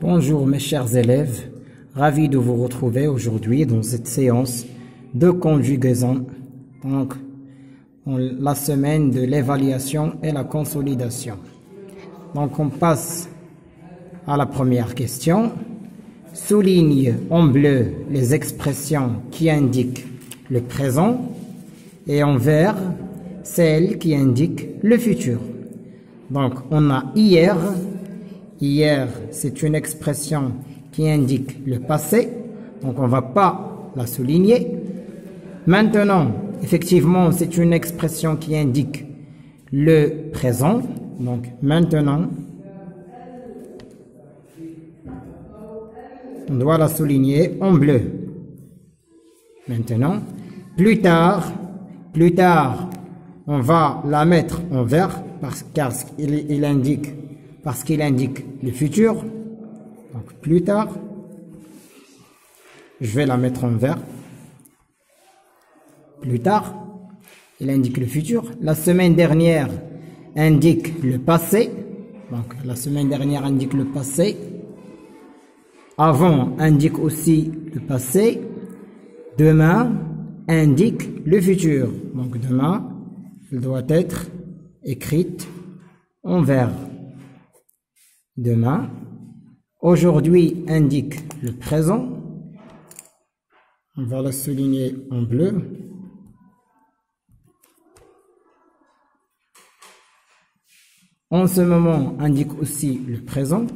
Bonjour mes chers élèves, ravi de vous retrouver aujourd'hui dans cette séance de conjugaison, donc la semaine de l'évaluation et la consolidation. Donc on passe à la première question. Souligne en bleu les expressions qui indiquent le présent et en vert celles qui indiquent le futur. Donc on a hier. Hier, c'est une expression qui indique le passé, donc on ne va pas la souligner. Maintenant, effectivement, c'est une expression qui indique le présent, donc maintenant, on doit la souligner en bleu. Maintenant, plus tard, on va la mettre en vert car il indique le futur. Donc plus tard, je vais la mettre en vert. Plus tard, il indique le futur. La semaine dernière indique le passé. Donc la semaine dernière indique le passé. Avant indique aussi le passé. Demain indique le futur. Donc demain, elle doit être écrite en vert. Demain, aujourd'hui indique le présent. On va la souligner en bleu. En ce moment indique aussi le présent.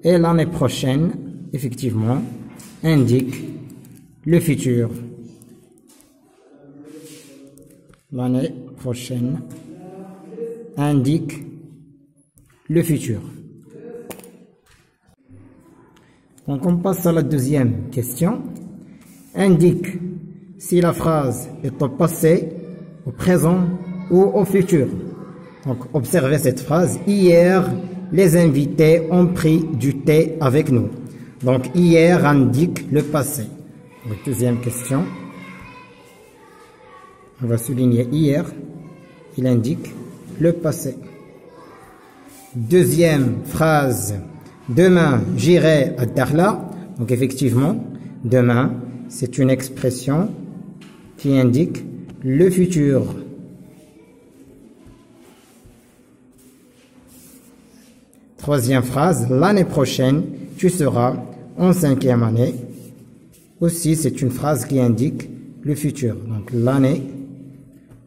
Et l'année prochaine, effectivement, indique le futur. L'année prochaine indique le futur. Donc on passe à la deuxième question. Indique si la phrase est au passé, au présent ou au futur. Donc observez cette phrase. Hier, les invités ont pris du thé avec nous. Donc hier indique le passé. Donc, deuxième question. On va souligner hier, il indique le passé. Deuxième phrase, demain j'irai à Dakhla. Donc effectivement, demain, c'est une expression qui indique le futur. Troisième phrase, l'année prochaine, tu seras en 5e année. Aussi, c'est une phrase qui indique le futur. Donc l'année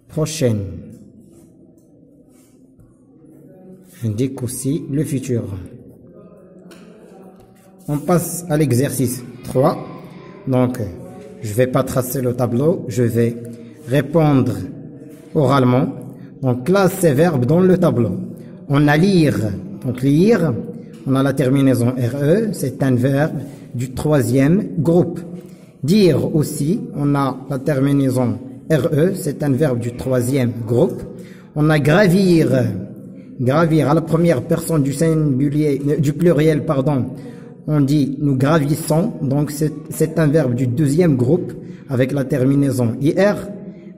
prochaine indique aussi le futur. On passe à l'exercice 3. Donc, je ne vais pas tracer le tableau, je vais répondre oralement. On classe ces verbes dans le tableau. On a lire. Donc, lire, on a la terminaison RE, c'est un verbe du 3e groupe. Dire aussi, on a la terminaison RE, c'est un verbe du 3e groupe. On a gravir. Gravir à la première personne du singulier, du pluriel, pardon. On dit nous gravissons, donc c'est un verbe du 2e groupe avec la terminaison IR.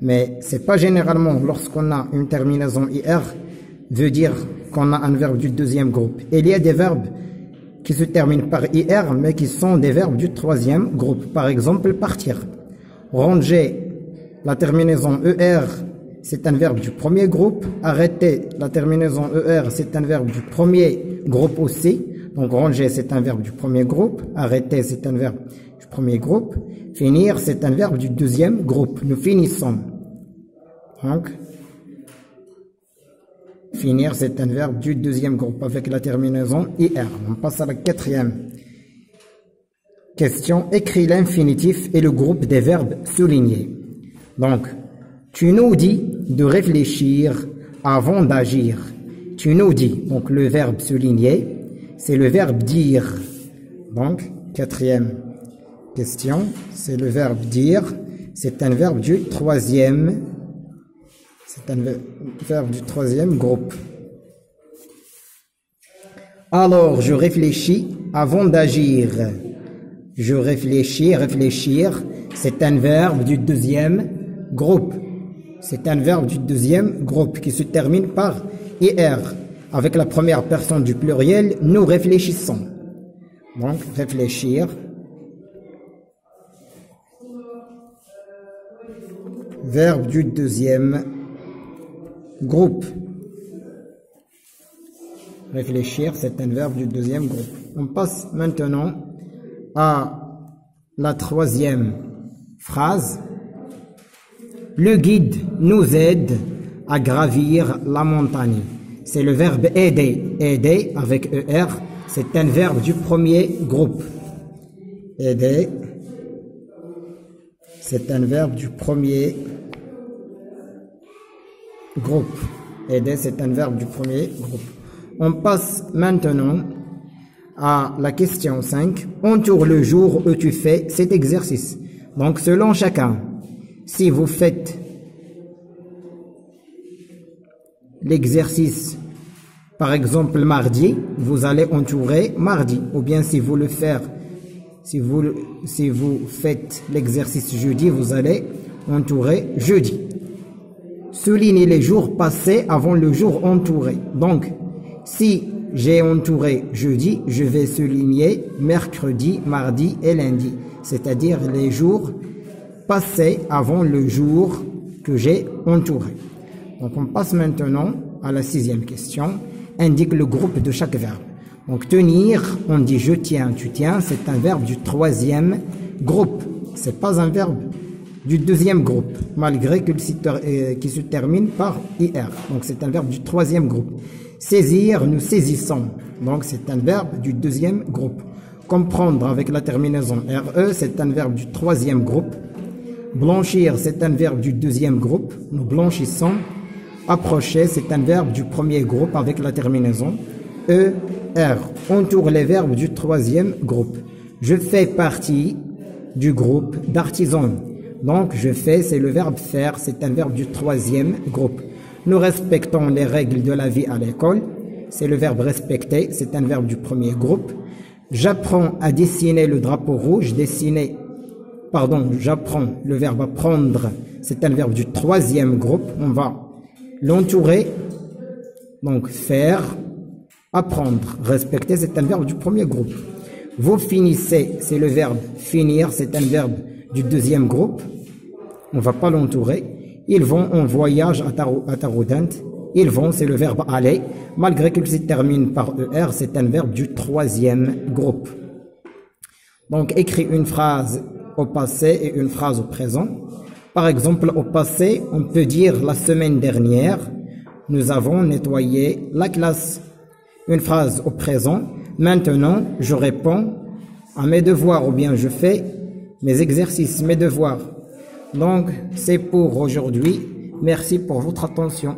Mais c'est pas généralement lorsqu'on a une terminaison IR veut dire qu'on a un verbe du 2e groupe. Il y a des verbes qui se terminent par IR mais qui sont des verbes du 3e groupe. Par exemple, partir. Ranger. La terminaison ER, c'est un verbe du 1er groupe. Arrêter, la terminaison ER, c'est un verbe du 1er groupe aussi. Donc, ranger, c'est un verbe du 1er groupe. Arrêter, c'est un verbe du 1er groupe. Finir, c'est un verbe du 2e groupe. Nous finissons. Donc, finir, c'est un verbe du 2e groupe avec la terminaison IR. On passe à la 4e question. Écris l'infinitif et le groupe des verbes soulignés. Donc, tu nous dis de réfléchir avant d'agir. Tu nous dis, donc le verbe souligné, c'est le verbe dire. Donc, 4e question, c'est le verbe dire. C'est un verbe du 3e. C'est un verbe du 3e groupe. Alors, je réfléchis avant d'agir. Je réfléchis, réfléchir, c'est un verbe du 2e groupe. C'est un verbe du deuxième groupe qui se termine par IR. Avec la première personne du pluriel, nous réfléchissons. Donc, réfléchir. Verbe du deuxième groupe. Réfléchir, c'est un verbe du deuxième groupe. On passe maintenant à la troisième phrase. Le guide nous aide à gravir la montagne. C'est le verbe aider. Aider avec ER, c'est un verbe du premier groupe. Aider, c'est un verbe du premier groupe. Aider, c'est un verbe du premier groupe. On passe maintenant à la question 5. Entoure le jour où tu fais cet exercice. Donc, selon chacun, si vous faites l'exercice, par exemple, mardi, vous allez entourer mardi. Ou bien, si vous faites l'exercice jeudi, vous allez entourer jeudi. Soulignez les jours passés avant le jour entouré. Donc, si j'ai entouré jeudi, je vais souligner mercredi, mardi et lundi. C'est-à-dire les jours passés avant le jour que j'ai entouré. Donc, on passe maintenant à la sixième question. Indique le groupe de chaque verbe. Donc, tenir, on dit je tiens, tu tiens, c'est un verbe du troisième groupe. C'est pas un verbe du deuxième groupe, malgré qu'il se termine par IR. Donc, c'est un verbe du troisième groupe. Saisir, nous saisissons. Donc, c'est un verbe du deuxième groupe. Comprendre avec la terminaison RE, c'est un verbe du troisième groupe. Blanchir, c'est un verbe du deuxième groupe. Nous blanchissons. Approcher, c'est un verbe du premier groupe avec la terminaison ER. Entoure les verbes du troisième groupe. Je fais partie du groupe d'artisans. Donc, je fais, c'est le verbe faire, c'est un verbe du troisième groupe. Nous respectons les règles de la vie à l'école. C'est le verbe respecter, c'est un verbe du premier groupe. J'apprends à dessiner le drapeau rouge. J'apprends, le verbe apprendre, c'est un verbe du troisième groupe. On va l'entourer. Donc, faire, apprendre, respecter, c'est un verbe du premier groupe. Vous finissez, c'est le verbe finir, c'est un verbe du deuxième groupe. On ne va pas l'entourer. Ils vont en voyage à Taroudant. Ils vont, c'est le verbe aller. Malgré qu'il se termine par ER, c'est un verbe du troisième groupe. Donc, écris une phrase au passé et une phrase au présent. Par exemple, au passé, on peut dire la semaine dernière, nous avons nettoyé la classe. Une phrase au présent, maintenant, je réponds à mes devoirs ou bien je fais mes exercices, mes devoirs. Donc, c'est pour aujourd'hui. Merci pour votre attention.